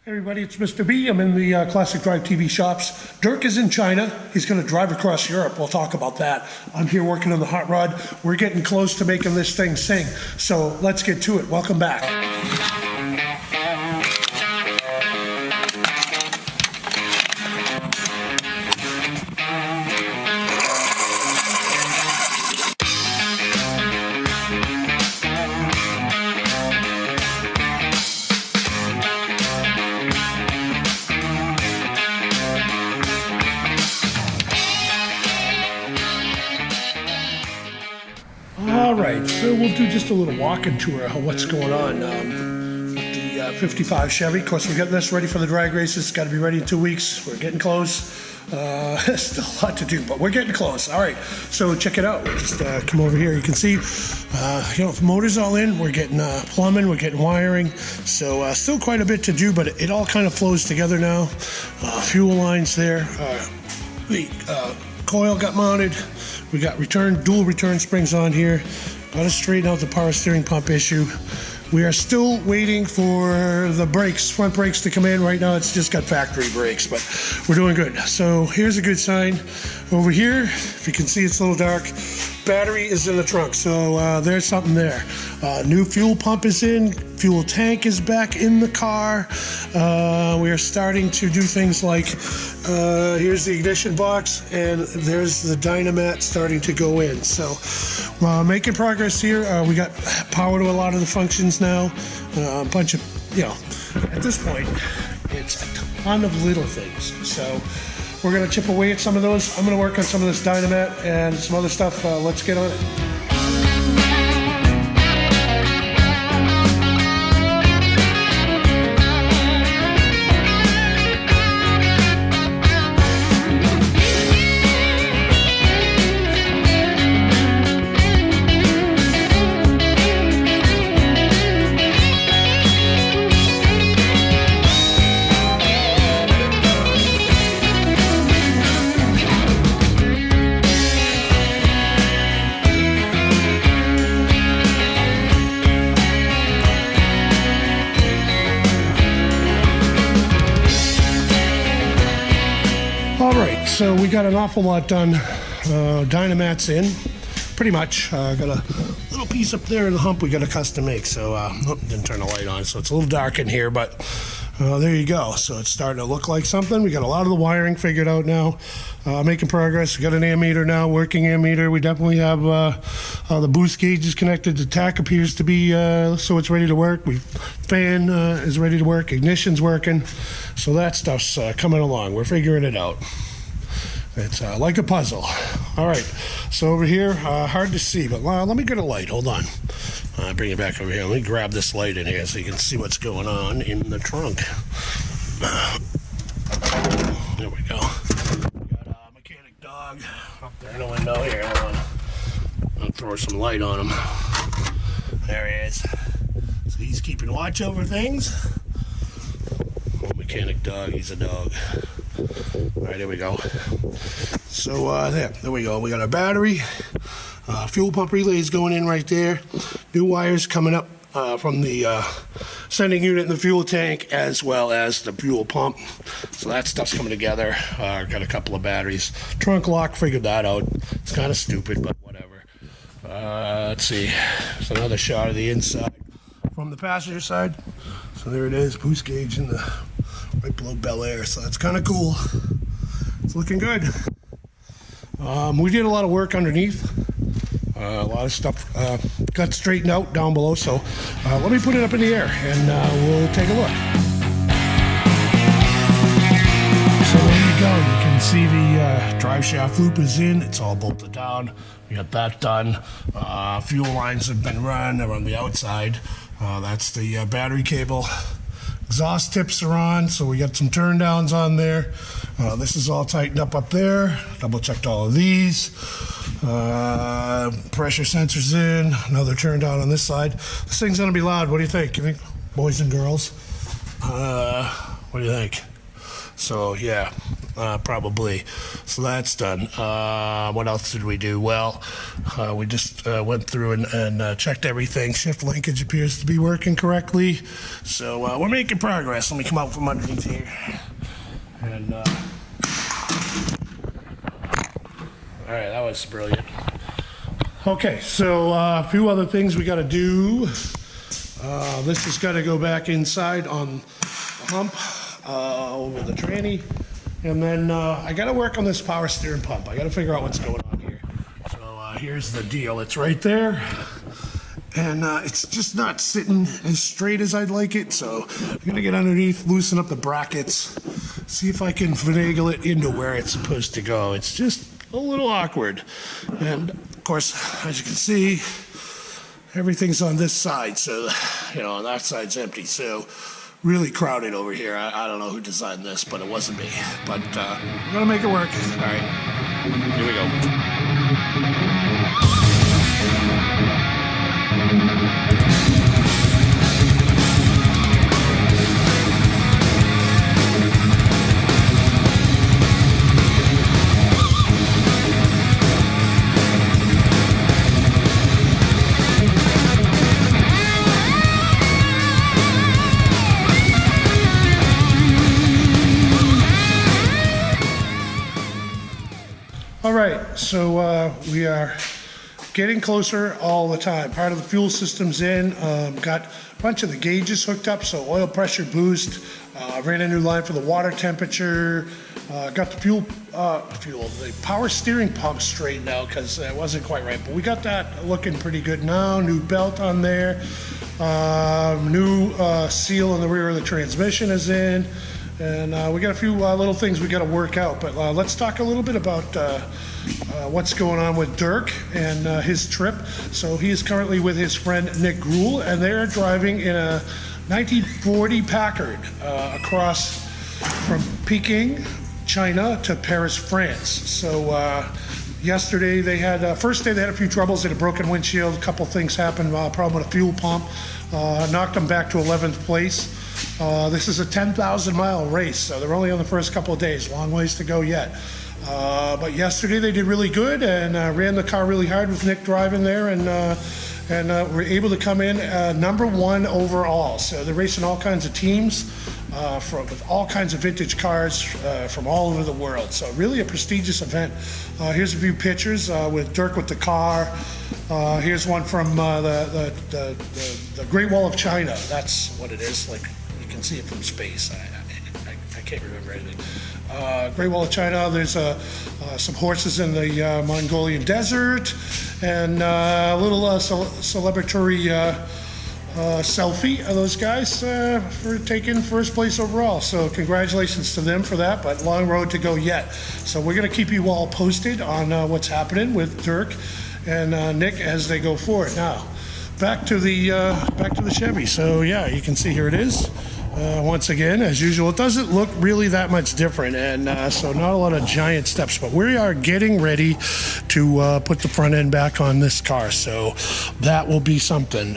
Hey everybody, it's Mr. B. I'm in the Classic Drive TV shops. Dirk is in China. He's going to drive across Europe. We'll talk about that. I'm here working on the hot rod. We're getting close to making this thing sing. So let's get to it. Welcome back. All right, so we'll do just a little walking tour of what's going on with the 55 Chevy. Of course, we got this ready for the drag races. It's got to be ready in 2 weeks. We're getting close. Still a lot to do, but we're getting close. All right, so check it out. Just come over here. You can see, the motor's all in. We're getting plumbing. We're getting wiring. So still quite a bit to do, but it all kind of flows together now. Fuel lines there. The coil got mounted. We got dual return springs on here. Got to straighten out the power steering pump issue. We are still waiting for the brakes, front brakes to come in. Right now it's just got factory brakes, but we're doing good. So here's a good sign. Over here, if you can see, it's a little dark. Battery is in the trunk, so there's something there. New fuel pump is in. Fuel tank is back in the car. We are starting to do things like, here's the ignition box, and there's the dynamat starting to go in. So making progress here. We got power to a lot of the functions now. A bunch of, at this point, it's a ton of little things. So we're going to chip away at some of those. I'm going to work on some of this dynamat and some other stuff. Let's get on it. All right, so we got an awful lot done. Dynamat's in, pretty much. Got a little piece up there in the hump we got to custom make, so didn't turn the light on, so it's a little dark in here, but there you go. So it's starting to look like something. We got a lot of the wiring figured out now, making progress. We got an ammeter now, working ammeter. We definitely have the boost gauge is connected. The tach appears to be, so it's ready to work. Fan is ready to work. Ignition's working. So that stuff's coming along. We're figuring it out. It's like a puzzle. All right, so over here, hard to see, but let me get a light. Hold on. Bring it back over here. Let me grab this light in here so you can see what's going on in the trunk. There we go. We got a mechanic dog up there in the window here. Hold on. I'll throw some light on him. There he is. So he's keeping watch over things. Old mechanic dog, he's a dog. All right, there we go. So there we go. We got our battery. Fuel pump relays going in right there. New wires coming up from the sending unit in the fuel tank, as well as the fuel pump. So that stuff's coming together. Got a couple of batteries. Trunk lock, figured that out. It's kind of stupid, but whatever. Let's see. It's another shot of the inside from the passenger side. So there it is, boost gauge in the right below Bel Air. So that's kind of cool. It's looking good. We did a lot of work underneath. A lot of stuff got straightened out down below. So let me put it up in the air and we'll take a look. So there you go. You can see the drive shaft loop is in. It's all bolted down. We got that done. Fuel lines have been run. They're on the outside. That's the battery cable. Exhaust tips are on, so we got some turn downs on there. This is all tightened up there. Double checked all of these. Pressure sensors in. Another turn down on this side. This thing's gonna be loud. What do you think? Boys and girls? What do you think? So yeah, probably. So that's done. What else did we do? Well, we just went through and checked everything. Shift linkage appears to be working correctly. So we're making progress. Let me come out from underneath here. And all right, that was brilliant. Okay, so a few other things we got to do. This has got to go back inside on the hump over the tranny. And then I got to work on this power steering pump. I got to figure out what's going on here. So here's the deal. It's right there. And it's just not sitting as straight as I'd like it. So I'm going to get underneath, loosen up the brackets, see if I can finagle it into where it's supposed to go. It's just a little awkward. And of course, as you can see, everything's on this side. So, that side's empty. So really crowded over here. I don't know who designed this, but it wasn't me. But I'm going to make it work. All right, here we go. All right, so we are getting closer all the time. Part of the fuel system's in. Got a bunch of the gauges hooked up, so oil pressure boost. Ran a new line for the water temperature. Got the the power steering pump straightened out because it wasn't quite right. But we got that looking pretty good now. New belt on there. New seal in the rear of the transmission is in. And we got a few little things we got to work out, but let's talk a little bit about what's going on with Dirk and his trip. So he is currently with his friend Nick Gruhl, and they're driving in a 1940 Packard across from Peking, China to Paris, France. So yesterday they had, first day they had a few troubles. They had a broken windshield, a couple things happened, problem with a fuel pump, knocked them back to 11th place. This is a 10,000 mile race, so they're only on the first couple of days, long ways to go yet. But yesterday they did really good and ran the car really hard with Nick driving there, and were able to come in number one overall. So they're racing all kinds of teams with all kinds of vintage cars from all over the world. So really a prestigious event. Here's a few pictures with Dirk with the car. Here's one from the Great Wall of China. That's what it is. Like, you can see it from space. I can't remember anything. Great Wall of China. There's some horses in the Mongolian desert, and a little celebratory selfie of those guys for taking first place overall. So congratulations to them for that, but long road to go yet. So we're going to keep you all posted on what's happening with Dirk and Nick as they go forward. Now, back to the Chevy. So yeah, you can see here it is. Once again, as usual, it doesn't look really that much different, and so not a lot of giant steps, but we are getting ready to put the front end back on this car, so that will be something.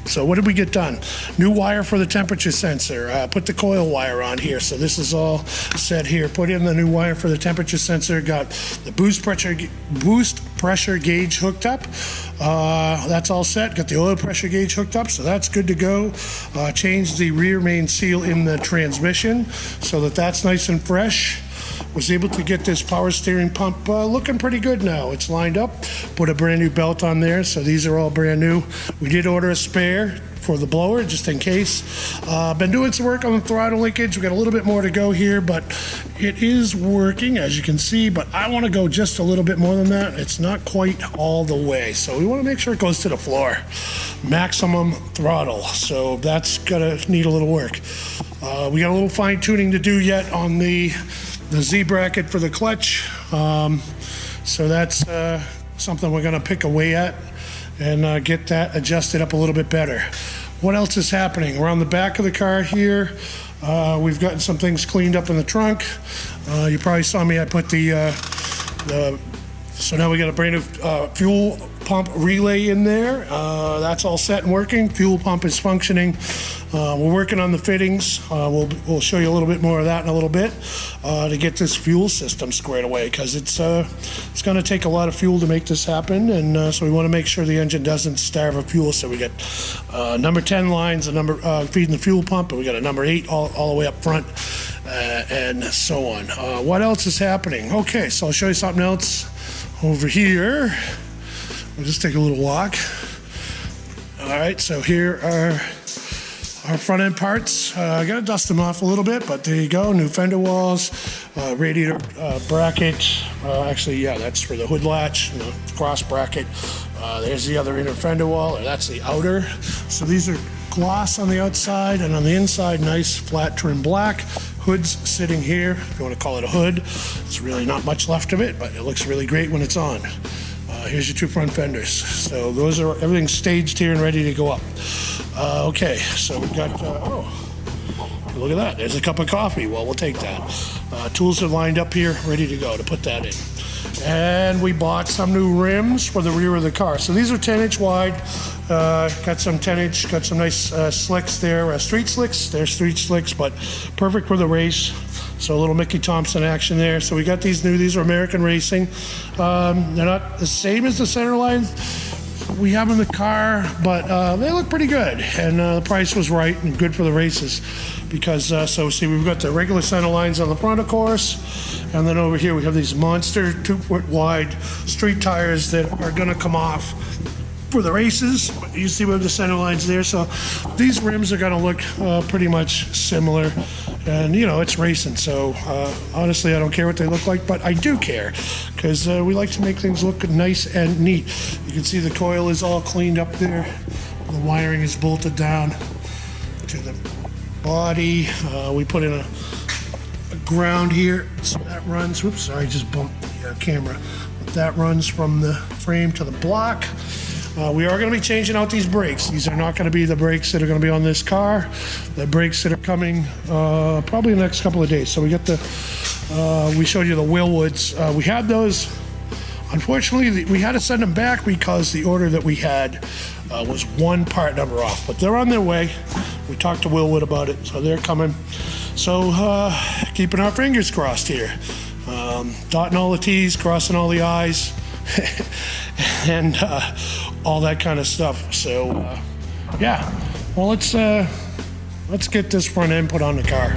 So what did we get done? New wire for the temperature sensor, put the coil wire on here, so this is all set here. Put in the new wire for the temperature sensor, got the boost pressure gauge hooked up. That's all set. Got the oil pressure gauge hooked up, so that's good to go. Changed the rear main seal in the transmission so that's nice and fresh. Was able to get this power steering pump looking pretty good now. It's lined up. Put a brand new belt on there, so these are all brand new. We did order a spare for the blower just in case. Been doing some work on the throttle linkage. We got a little bit more to go here, but it is working, as you can see, but I want to go just a little bit more than that. It's not quite all the way, so we want to make sure it goes to the floor. Maximum throttle, so that's gonna need a little work. We got a little fine tuning to do yet on the Z bracket for the clutch, so that's something we're gonna pick away at and get that adjusted up a little bit better. What else is happening? We're on the back of the car here. We've gotten some things cleaned up in the trunk. You probably saw me, I put so now we got a brand new fuel pump relay in there. That's all set and working. Fuel pump is functioning. We're working on the fittings. We'll show you a little bit more of that in a little bit to get this fuel system squared away, because it's going to take a lot of fuel to make this happen, and so we want to make sure the engine doesn't starve of fuel. So we got number 10 lines, feeding the fuel pump, and we got a number 8 all the way up front, and so on. What else is happening? Okay, so I'll show you something else over here. We'll just take a little walk. All right, so here are our front end parts. I gotta dust them off a little bit, but there you go. New fender walls, radiator bracket. Actually, yeah, that's for the hood latch, the cross bracket. There's the other inner fender wall, or that's the outer. So these are gloss on the outside, and on the inside, nice flat trim black. Hood's sitting here, if you want to call it a hood. It's really not much left of it, but it looks really great when it's on. Here's your 2 front fenders. So those are everything's staged here and ready to go up. Okay, so we've got, look at that. There's a cup of coffee. Well, we'll take that. Tools are lined up here, ready to go to put that in. And we bought some new rims for the rear of the car. So these are 10-inch wide. Got some 10-inch, got some nice slicks there. Street slicks. They're street slicks, but perfect for the race. So a little Mickey Thompson action there. So we got these new. These are American Racing. They're not the same as the center line we have in the car, but they look pretty good. And the price was right and good for the races. Because, so see, we've got the regular center lines on the front, of course. And then over here we have these monster 2-foot wide street tires that are going to come off for the races. You see we have the center lines there. So these rims are going to look pretty much similar. And, you know, it's racing. So honestly, I don't care what they look like, but I do care because we like to make things look nice and neat. You can see the coil is all cleaned up there. The wiring is bolted down to the body. We put in a ground here, so that runs, whoops, sorry, just bumped the camera. But that runs from the frame to the block. We are going to be changing out these brakes. These are not going to be the brakes that are going to be on this car. The brakes that are coming probably in the next couple of days. So we got we showed you the Willwoods. We had those. Unfortunately, we had to send them back because the order that we had was 1 part number off. But they're on their way. We talked to Willwood about it, so they're coming. So keeping our fingers crossed here. Dotting all the T's, crossing all the I's, and all that kind of stuff. So yeah, well, let's get this front end put on the car.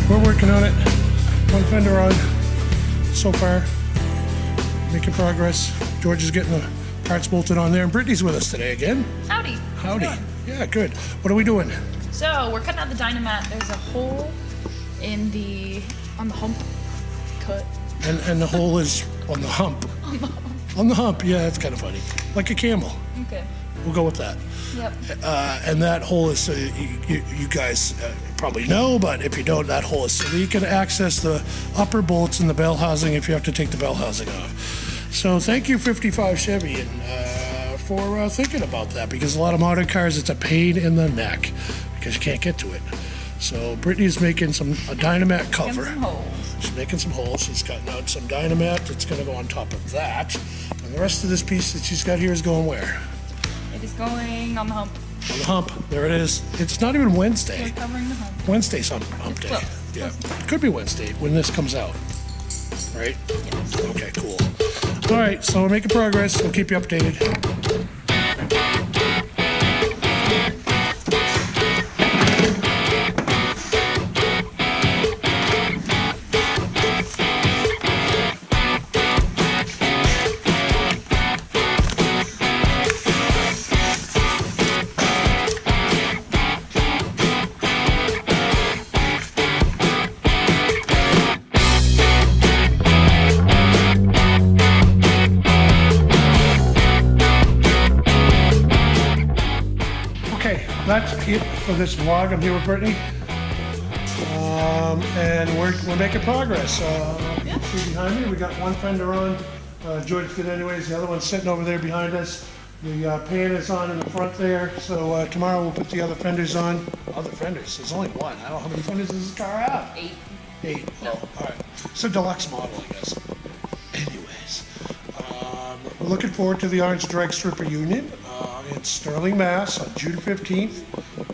We're working on it. 1 fender on so far. Making progress. George is getting the parts bolted on there, and Brittany's with us today again. Howdy. Howdy. Yeah, good. What are we doing? So we're cutting out the Dynamat. There's a hole on the hump cut. And the hole is on the hump. On the hump. Yeah, that's kind of funny. Like a camel. Okay. We'll go with that. Yep. And that hole is so you guys probably know, but if you don't, that hole is so that you can access the upper bolts and the bell housing if you have to take the bell housing off. So thank you, 55 Chevy, and for thinking about that, because a lot of modern cars, it's a pain in the neck because you can't get to it. So Brittany's making a Dynamat cover. Some holes. She's making some holes. She's cutting out some Dynamat that's going to go on top of that. And the rest of this piece that she's got here is going where? It is going on the hump. On the hump. There it is. It's not even Wednesday. We're covering the hump. Wednesday's hump day. Close. Yeah. It could be Wednesday when this comes out. Right? Yes. Okay, cool. All right, so we're making progress. We'll keep you updated. That's it for this vlog. I'm here with Brittany, and we're making progress. See behind me, we got 1 fender on George did anyways. The other one's sitting over there behind us. The pan is on in the front there. So tomorrow we'll put the other fenders on. Other fenders? There's only one. I don't know how many fenders does this car have? 8. 8. Oh, all right. It's a deluxe model, I guess. Anyways, we're looking forward to the Orange Drag Strip reunion in Sterling, Mass. on June 15th,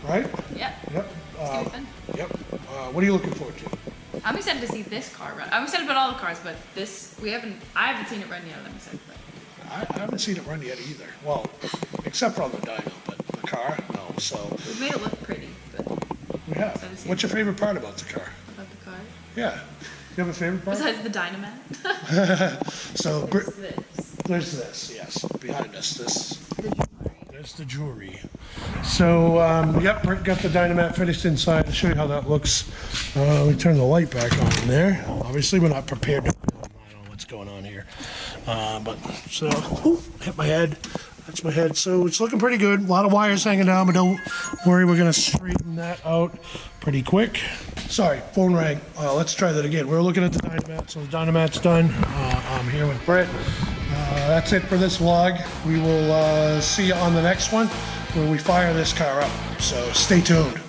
right? Yep. Yep. It's gonna be fun. Yep. What are you looking forward to? I'm excited to see this car run. I'm excited about all the cars, but this I haven't seen it run yet. I'm excited about it. I haven't seen it run yet either. Well, except for on the dyno, but the car, no. So We've made it look pretty, but we have. So to see What's your favorite part about the car? about the car. Yeah. You have a favorite part? Besides the Dynamat. So There's this. there's this, yes, behind us. The jewelry. There's the jewelry. So, yep, Britt got the Dynamat finished inside. I'll show you how that looks. We turn the light back on in there. Obviously, we're not prepared to. I don't know what's going on here. But, so, hit my head. That's my head. So, it's looking pretty good. A lot of wires hanging down, but don't worry, we're going to straighten that out pretty quick. Sorry, phone rang. Let's try that again. We're looking at the Dynamat. So, the Dynamat's done. I'm here with Britt. That's it for this vlog. We will see you on the next one where we fire this car up. So stay tuned.